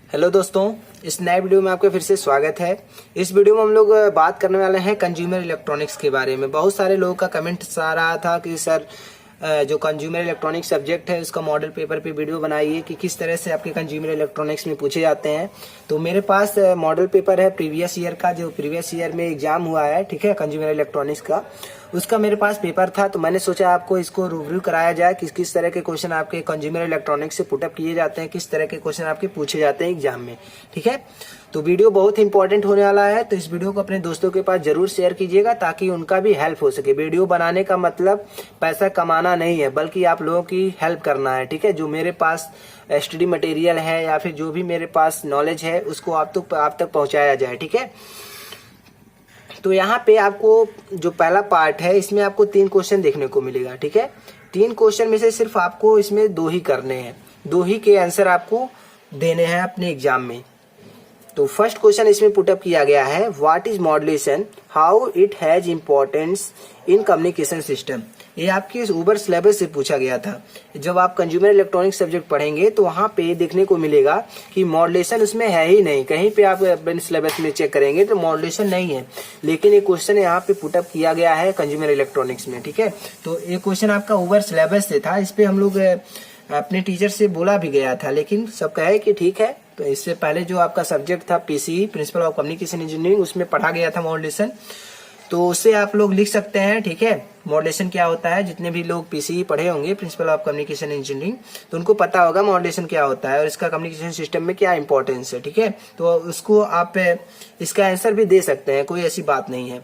Hello दोस्तों, इस नए वीडियो में आपका फिर से स्वागत है। इस वीडियो में हम लोग बात करने वाले हैं कंज्यूमर इलेक्ट्रॉनिक्स के बारे में। बहुत सारे लोगों का कमेंट आ रहा था कि सर जो कंज्यूमर इलेक्ट्रॉनिक्स सब्जेक्ट है उसका मॉडल पेपर पे वीडियो बनाइए कि किस तरह से आपके कंज्यूमर इलेक्ट्रॉनिक्स में पूछे जाते हैं। तो मेरे पास मॉडल पेपर है प्रीवियस ईयर का, जो प्रीवियस ईयर में एग्जाम हुआ है, ठीक है, कंज्यूमर इलेक्ट्रॉनिक्स का, उसका मेरे पास पेपर था। तो मैंने सोचा आपको इसको रिव्यू कराया जाए कि किस तरह के क्वेश्चन आपके कंज्यूमर इलेक्ट्रॉनिक्स से पुटअप किए जाते हैं, किस तरह के क्वेश्चन आपके पूछे जाते हैं एग्जाम में, ठीक है। तो वीडियो बहुत इंपॉर्टेंट होने वाला है, तो इस वीडियो को अपने दोस्तों के पास जरूर शेयर कीजिएगा ताकि उनका भी हेल्प हो सके। वीडियो बनाने का मतलब पैसा कमाना नहीं है, बल्कि आप लोगों की हेल्प करना है, ठीक है। जो मेरे पास स्टडी मटेरियल है या फिर जो भी मेरे पास नॉलेज है उसको आप तक पहुंचाया जाए, ठीक है। तो यहाँ पे आपको जो पहला पार्ट है इसमें आपको 3 क्वेश्चन देखने को मिलेगा, ठीक है। 3 क्वेश्चन में से सिर्फ आपको इसमें 2 ही करने हैं, 2 ही के आंसर आपको देने हैं अपने एग्जाम में। तो फर्स्ट क्वेश्चन इसमें पुटअप किया गया है, what is modulation, how it has importance in communication system. ये आपके ऊबर सिलेबस से पूछा गया था। जब आप कंज्यूमर इलेक्ट्रॉनिक्स सब्जेक्ट पढ़ेंगे तो वहां पे देखने को मिलेगा कि मॉड्यूलेशन उसमें है ही नहीं। कहीं पे आप अपने सिलेबस में चेक करेंगे तो मॉड्यूलेशन नहीं है, लेकिन ये क्वेश्चन यहाँ पे पुटअप किया गया है कंज्यूमर इलेक्ट्रॉनिक्स में, ठीक है। तो ये क्वेश्चन आपका ऊबर सिलेबस से था। इस पे हम लोग अपने टीचर से बोला भी गया था, लेकिन सब कहे कि ठीक है। तो इससे पहले जो आपका सब्जेक्ट था PCE, principle of communication engineering, उसमें पढ़ा गया था मॉड्यूलेशन। तो उससे आप लोग लिख सकते हैं, ठीक है, मॉड्यूलेशन क्या होता है। जितने भी लोग पीसीई पढ़े होंगे, प्रिंसिपल ऑफ कम्युनिकेशन इंजीनियरिंग, तो उनको पता होगा मॉड्यूलेशन क्या होता है और इसका कम्युनिकेशन सिस्टम में क्या इंपॉर्टेंस है, ठीक है। तो उसको आप इसका आंसर भी दे सकते हैं, कोई ऐसी बात नहीं है।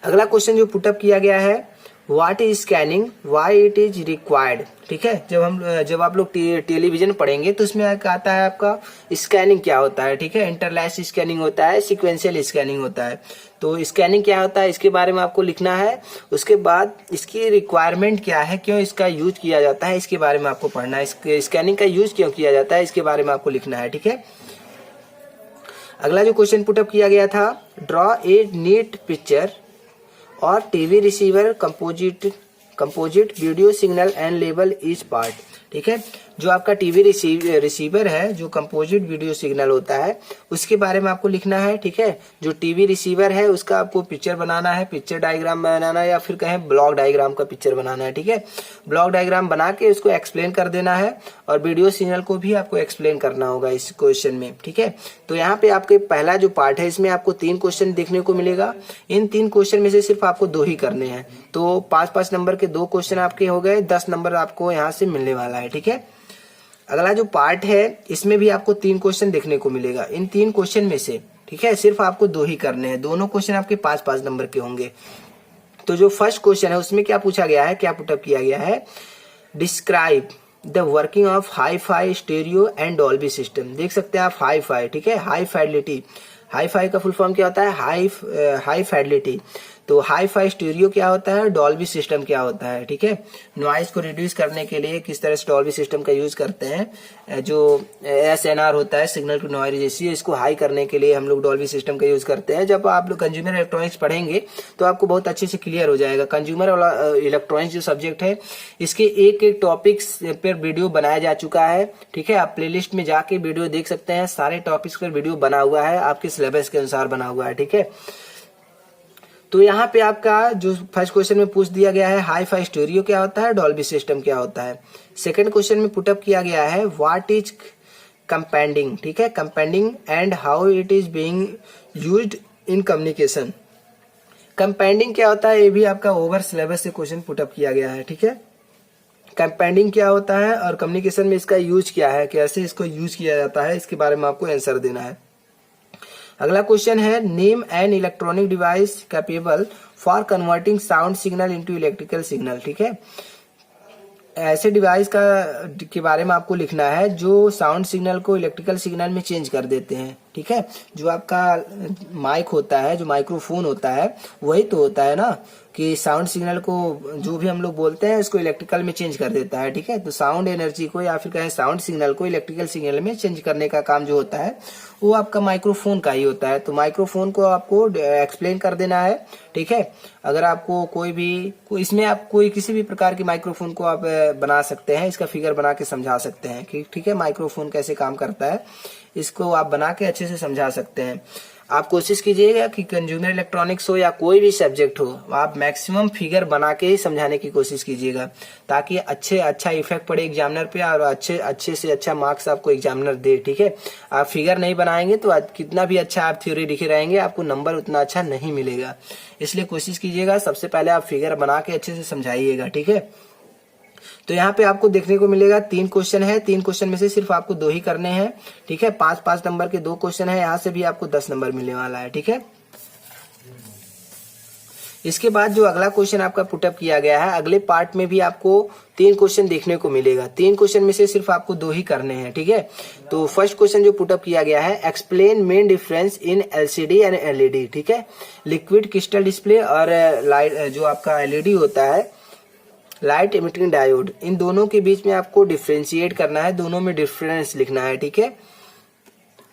अगला क्वेश्चन जो पुटअप किया गया है, what is scanning, why it is required, ठीक है। जब आप लोग टेलीविजन पढ़ेंगे तो उसमें आता है आपका स्कैनिंग क्या होता है, ठीक है। इंटरलैश स्कैनिंग होता है, सीक्वेंशियल स्कैनिंग होता है। तो स्कैनिंग क्या होता है इसके बारे में आपको लिखना है। उसके बाद इसकी रिक्वायरमेंट क्या है, क्यों इसका यूज किया जाता है, इसके बारे में आपको पढ़ना है। स्कैनिंग का यूज क्यों किया जाता है इसके बारे में आपको लिखना है, ठीक है। अगला जो क्वेश्चन पुटअप किया गया था, ड्रॉ ए नीट पिक्चर और TV receiver composite video signal and label each part, ठीक है। जो आपका टीवी रिसीवर है, जो कंपोजिट वीडियो सिग्नल होता है, उसके बारे में आपको लिखना है, ठीक है। जो टीवी रिसीवर है उसका आपको पिक्चर बनाना है, पिक्चर डायग्राम बनाना है, या फिर कहें ब्लॉक डायग्राम का पिक्चर बनाना है, ठीक है। ब्लॉक डायग्राम बना के उसको एक्सप्लेन कर देना है और वीडियो सिग्नल को भी आपको एक्सप्लेन करना होगा इस क्वेश्चन में, ठीक है। तो यहाँ पे आपके पहला जो पार्ट है इसमें आपको 3 क्वेश्चन देखने को मिलेगा। इन 3 क्वेश्चन में से सिर्फ आपको 2 ही करने हैं। तो 5-5 नंबर के 2 क्वेश्चन आपके हो गए, 10 नंबर आपको यहाँ से मिलने वाला है, ठीक है। अगला जो पार्ट है इसमें भी आपको 3 क्वेश्चन देखने को मिलेगा। इन 3 क्वेश्चन में से, ठीक है, सिर्फ आपको 2 ही करने हैं। दोनों क्वेश्चन आपके 5-5 नंबर के होंगे। तो जो फर्स्ट क्वेश्चन है उसमें क्या पूछा गया है, क्या पुटअप किया गया है, describe the working of hi fi stereo and Dolby system. देख सकते हैं आप हाई फाई, ठीक है, हाई फाइडेलिटी। हाई फाई का फुल फॉर्म क्या होता है, हाई फाइडेलिटी। तो हाई फाई स्टीरियो क्या होता है, डॉल्बी सिस्टम क्या होता है, ठीक है। नॉइज को रिड्यूस करने के लिए किस तरह से डॉल्बी सिस्टम का यूज करते हैं। जो SNR होता है, सिग्नल टू नॉइज रेशियो, इसको हाई करने के लिए हम लोग डॉल्बी सिस्टम का यूज करते हैं। जब आप लोग कंज्यूमर इलेक्ट्रॉनिक्स पढ़ेंगे तो आपको बहुत अच्छे से क्लियर हो जाएगा। कंज्यूमर इलेक्ट्रॉनिक्स जो सब्जेक्ट है इसके एक टॉपिक्स पर वीडियो बनाया जा चुका है, ठीक है। आप प्लेलिस्ट में जाके वीडियो देख सकते हैं, सारे टॉपिक्स पर वीडियो बना हुआ है, आपके सिलेबस के अनुसार बना हुआ है, ठीक है। तो यहाँ पे आपका जो फर्स्ट क्वेश्चन में पूछ दिया गया है, हाई फाई स्टीरियो क्या होता है, डॉल्बी सिस्टम क्या होता है। सेकंड क्वेश्चन में पुटअप किया गया है, व्हाट इज कंपेंडिंग, ठीक है, companding and how it is being used in communication. Companding क्या होता है, ये भी आपका ओवर सिलेबस से क्वेश्चन पुटअप किया गया है, ठीक है। कंपेंडिंग क्या होता है और कम्युनिकेशन में इसका यूज क्या है, कैसे इसको यूज किया जाता है, इसके बारे में आपको आंसर देना है। अगला क्वेश्चन है, name an electronic device capable for converting sound signal into electrical signal, ठीक है। ऐसे डिवाइस के बारे में आपको लिखना है जो साउंड सिग्नल को इलेक्ट्रिकल सिग्नल में चेंज कर देते हैं, ठीक है। जो आपका माइक होता है, जो माइक्रोफोन होता है, वही तो होता है ना कि साउंड सिग्नल को जो भी हम लोग बोलते हैं उसको इलेक्ट्रिकल में चेंज कर देता है, ठीक है। तो साउंड एनर्जी को या फिर कहें साउंड सिग्नल को इलेक्ट्रिकल सिग्नल में चेंज करने का काम जो होता है वो आपका माइक्रोफोन का ही होता है। तो माइक्रोफोन को आपको एक्सप्लेन कर देना है, ठीक है। अगर आपको कोई भी इसमें आप कोई किसी भी प्रकार की माइक्रोफोन को आप बना सकते हैं, इसका फिगर बना के समझा सकते हैं कि ठीक है माइक्रोफोन कैसे काम करता है, इसको आप बना के अच्छे से समझा सकते हैं। आप कोशिश कीजिएगा कि कंज्यूमर इलेक्ट्रॉनिक्स हो या कोई भी सब्जेक्ट हो, आप मैक्सिमम फिगर बना के ही समझाने की कोशिश कीजिएगा ताकि अच्छा इफेक्ट पड़े एग्जामिनर पे और अच्छे से अच्छा मार्क्स आपको एग्जामिनर दे, ठीक है। आप फिगर नहीं बनाएंगे तो कितना भी अच्छा आप थ्योरी लिखे रहेंगे आपको नंबर उतना अच्छा नहीं मिलेगा। इसलिए कोशिश कीजिएगा सबसे पहले आप फिगर बना के अच्छे से समझाइएगा, ठीक है। तो यहाँ पे आपको देखने को मिलेगा 3 क्वेश्चन है, 3 क्वेश्चन में से सिर्फ आपको 2 ही करने हैं, ठीक है। 5-5 नंबर के 2 क्वेश्चन है, यहाँ से भी आपको 10 नंबर मिलने वाला है, ठीक है। इसके बाद जो अगला क्वेश्चन आपका पुटअप किया गया है, अगले पार्ट में भी आपको 3 क्वेश्चन देखने को मिलेगा। 3 क्वेश्चन में से सिर्फ आपको 2 ही करने हैं, ठीक है। तो फर्स्ट क्वेश्चन जो पुटअप किया गया है, explain main difference in LCD and LED, ठीक है। लिक्विड क्रिस्टल डिस्प्ले और लाइट जो आपका एलईडी होता है, लाइट इमिटिंग डायोड, इन दोनों के बीच में आपको डिफ्रेंशिएट करना है, दोनों में डिफरेंस लिखना है, ठीक है।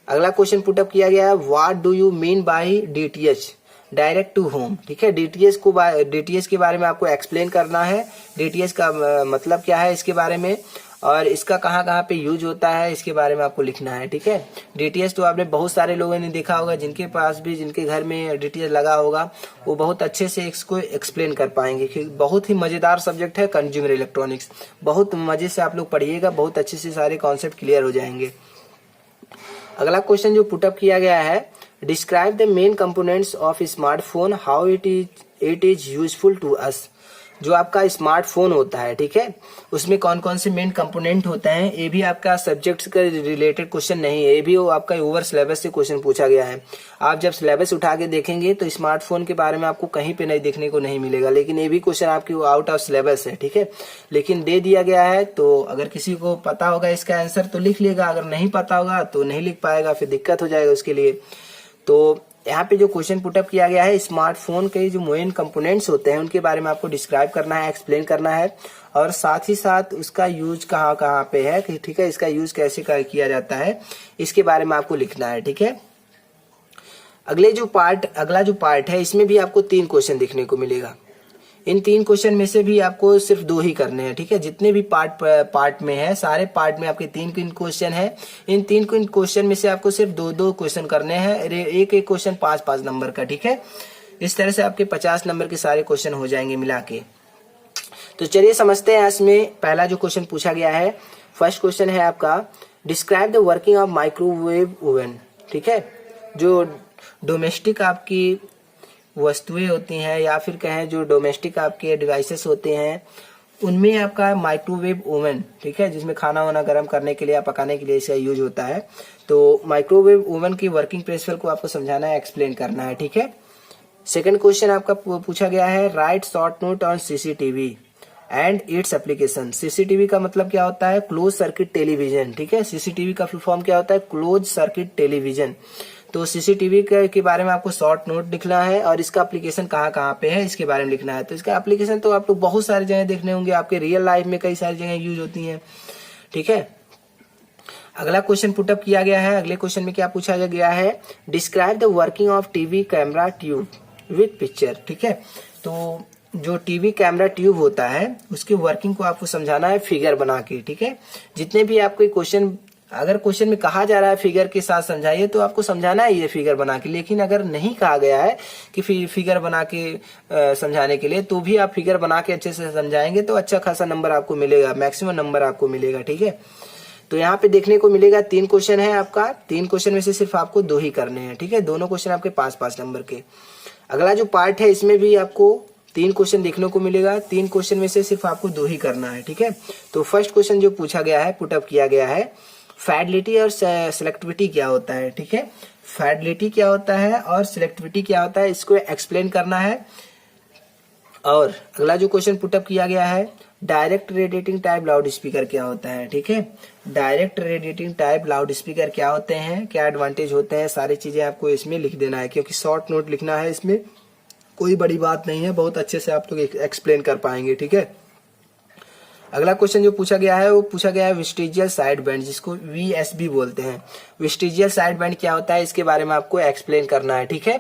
अगला क्वेश्चन पुटअप किया गया है, what do you mean by DTH, direct to home, ठीक है। डीटीएच के बारे में आपको एक्सप्लेन करना है, डीटीएच का मतलब क्या है इसके बारे में और इसका कहाँ कहाँ पे यूज होता है इसके बारे में आपको लिखना है, ठीक है। डीटीएच तो आपने बहुत सारे लोगों ने देखा होगा, जिनके पास भी जिनके घर में डीटीएच लगा होगा वो बहुत अच्छे से इसको एक्सप्लेन कर पाएंगे कि बहुत ही मजेदार सब्जेक्ट है कंज्यूमर इलेक्ट्रॉनिक्स। बहुत मजे से आप लोग पढ़िएगा, बहुत अच्छे से सारे कॉन्सेप्ट क्लियर हो जाएंगे। अगला क्वेश्चन जो पुटअप किया गया है, describe the main components of smartphone, how it is useful to us. जो आपका स्मार्टफोन होता है, ठीक है, उसमें कौन कौन से मेन कंपोनेंट होते हैं, ये भी आपका सब्जेक्ट का रिलेटेड क्वेश्चन नहीं है, ये भी आपका ओवर सिलेबस से क्वेश्चन पूछा गया है। आप जब सिलेबस उठा के देखेंगे तो स्मार्टफोन के बारे में आपको कहीं पे नहीं देखने को नहीं मिलेगा, लेकिन ये भी क्वेश्चन आपकी आउट ऑफ सिलेबस है, ठीक है, लेकिन दे दिया गया है। तो अगर किसी को पता होगा इसका आंसर तो लिख लेगा, अगर नहीं पता होगा तो नहीं लिख पाएगा, फिर दिक्कत हो जाएगा उसके लिए। तो यहाँ पे जो क्वेश्चन पुटअप किया गया है, स्मार्टफोन के जो मेन कंपोनेंट्स होते हैं उनके बारे में आपको डिस्क्राइब करना है, एक्सप्लेन करना है और साथ ही साथ उसका यूज कहाँ कहाँ पे है, ठीक है, इसका यूज कैसे किया जाता है इसके बारे में आपको लिखना है, ठीक है। अगला जो पार्ट है इसमें भी आपको 3 क्वेश्चन देखने को मिलेगा। इन 3 क्वेश्चन में से भी आपको सिर्फ 2 ही करने हैं, ठीक है। जितने भी पार्ट में है, सारे पार्ट में आपके 3 क्वेश्चन है, इन 3 क्वेश्चन में से आपको सिर्फ 2 क्वेश्चन करने हैं, एक क्वेश्चन 5-5 नंबर का, ठीक है। इस तरह से आपके 50 नंबर के सारे क्वेश्चन हो जाएंगे मिला के। तो चलिए समझते हैं। इसमें पहला जो क्वेश्चन पूछा गया है, फर्स्ट क्वेश्चन है आपका, describe the working of microwave oven, ठीक है। जो डोमेस्टिक आपकी वस्तुएं होती हैं या फिर कहें जो डोमेस्टिक आपके डिवाइसेस होते हैं उनमें आपका माइक्रोवेव ओवन, ठीक है, जिसमें खाना वाना गर्म करने के लिए या पकाने के लिए इसका यूज होता है। तो माइक्रोवेव ओवन की वर्किंग प्रिंसिपल को आपको समझाना है, एक्सप्लेन करना है, ठीक है। सेकंड क्वेश्चन आपका पूछा गया है, right short note on CCTV and its application. CCTV का मतलब क्या होता है, क्लोज सर्किट टेलीविजन, ठीक है। सीसीटीवी का फुल फॉर्म क्या होता है, क्लोज सर्किट टेलीविजन। तो सीसीटीवी के बारे में आपको शॉर्ट नोट लिखना है और इसका एप्लीकेशन कहाँ कहाँ पे है इसके बारे में लिखना है। तो इसका एप्लीकेशन तो आप लोग बहुत सारी जगह देखने होंगे, आपके रियल लाइफ में कई सारी जगह यूज होती हैं, ठीक है। अगला क्वेश्चन पुटअप किया गया है, अगले क्वेश्चन में क्या पूछा गया है, describe the working of TV camera tube with picture, ठीक है। तो जो टीवी कैमरा ट्यूब होता है उसकी वर्किंग को आपको समझाना है फिगर बना के, ठीक है। जितने भी आपके क्वेश्चन, अगर क्वेश्चन में कहा जा रहा है फिगर के साथ समझाइए तो आपको समझाना है ये फिगर बना के, लेकिन अगर नहीं कहा गया है कि फिगर बना के समझाने के लिए, तो भी आप फिगर बना के अच्छे से समझाएंगे तो अच्छा खासा नंबर आपको मिलेगा, मैक्सिमम नंबर आपको मिलेगा, ठीक है। तो यहाँ पे देखने को मिलेगा 3 क्वेश्चन है आपका, 3 क्वेश्चन में से सिर्फ आपको 2 ही करने हैं, ठीक है। दोनों क्वेश्चन आपके 5-5 नंबर के। अगला जो पार्ट है इसमें भी आपको 3 क्वेश्चन देखने को मिलेगा, 3 क्वेश्चन में से सिर्फ आपको 2 ही करना है, ठीक है। तो फर्स्ट क्वेश्चन जो पूछा गया है, पुटअप किया गया है, फैडिलिटी और सिलेक्टिविटी क्या होता है, ठीक है। फैडिलिटी क्या होता है और सिलेक्टिविटी क्या होता है, इसको एक्सप्लेन करना है। और अगला जो क्वेश्चन पुटअप किया गया है, direct radiating type loud speaker क्या होता है, ठीक है। Direct radiating type loud speaker क्या होते हैं, क्या एडवांटेज होते हैं, सारी चीजें आपको इसमें लिख देना है, क्योंकि शॉर्ट नोट लिखना है, इसमें कोई बड़ी बात नहीं है, बहुत अच्छे से आप लोग एक्सप्लेन कर पाएंगे, ठीक है। अगला क्वेश्चन जो पूछा गया है वो पूछा गया है वेस्टिजियल साइड बैंड, जिसको VSB बोलते हैं। वेस्टिजियल साइड बैंड क्या होता है, इसके बारे में आपको एक्सप्लेन करना है, ठीक है।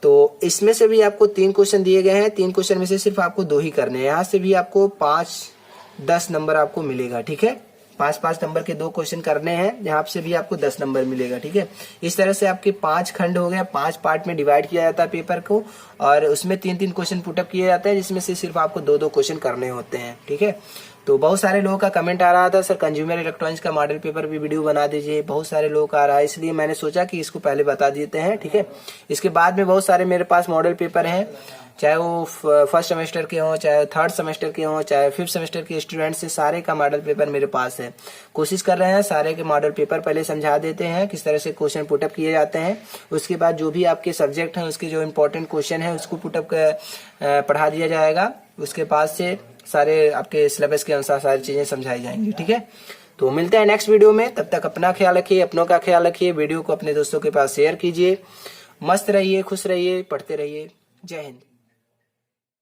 तो इसमें से भी आपको 3 क्वेश्चन दिए गए हैं, 3 क्वेश्चन में से सिर्फ आपको 2 ही करने हैं। यहाँ से भी आपको 5-10 नंबर आपको मिलेगा, ठीक है। 5-5 नंबर के 2 क्वेश्चन करने हैं, यहाँ से भी आपको 10 नंबर मिलेगा, ठीक है। इस तरह से आपके 5 खंड हो गए, 5 पार्ट में डिवाइड किया जाता है पेपर को, और उसमें 3-3 क्वेश्चन पुटअप किए जाते हैं, जिसमें से सिर्फ आपको 2-2 क्वेश्चन करने होते हैं, ठीक है। तो बहुत सारे लोगों का कमेंट आ रहा था, सर कंज्यूमर इलेक्ट्रॉनिक्स का मॉडल पेपर भी वीडियो बना दीजिए, बहुत सारे लोगों का आ रहा है, इसलिए मैंने सोचा कि इसको पहले बता देते हैं, ठीक है। इसके बाद में बहुत सारे मेरे पास मॉडल पेपर हैं, चाहे वो फर्स्ट सेमेस्टर के हों, चाहे थर्ड सेमेस्टर के हों, चाहे 5th सेमेस्टर के स्टूडेंट्स से, सारे का मॉडल पेपर मेरे पास है। कोशिश कर रहे हैं सारे के मॉडल पेपर पहले समझा देते हैं, किस तरह से क्वेश्चन पुटअप किए जाते हैं, उसके बाद जो भी आपके सब्जेक्ट हैं उसके जो इम्पोर्टेंट क्वेश्चन है उसको पुटअप पढ़ा दिया जाएगा, उसके बाद से सारे आपके सिलेबस के अनुसार सारी चीजें समझाई जाएंगी, ठीक है। तो मिलते हैं नेक्स्ट वीडियो में, तब तक अपना ख्याल रखिए, अपनों का ख्याल रखिए, वीडियो को अपने दोस्तों के पास शेयर कीजिए, मस्त रहिए, खुश रहिए, पढ़ते रहिए। जय हिंद।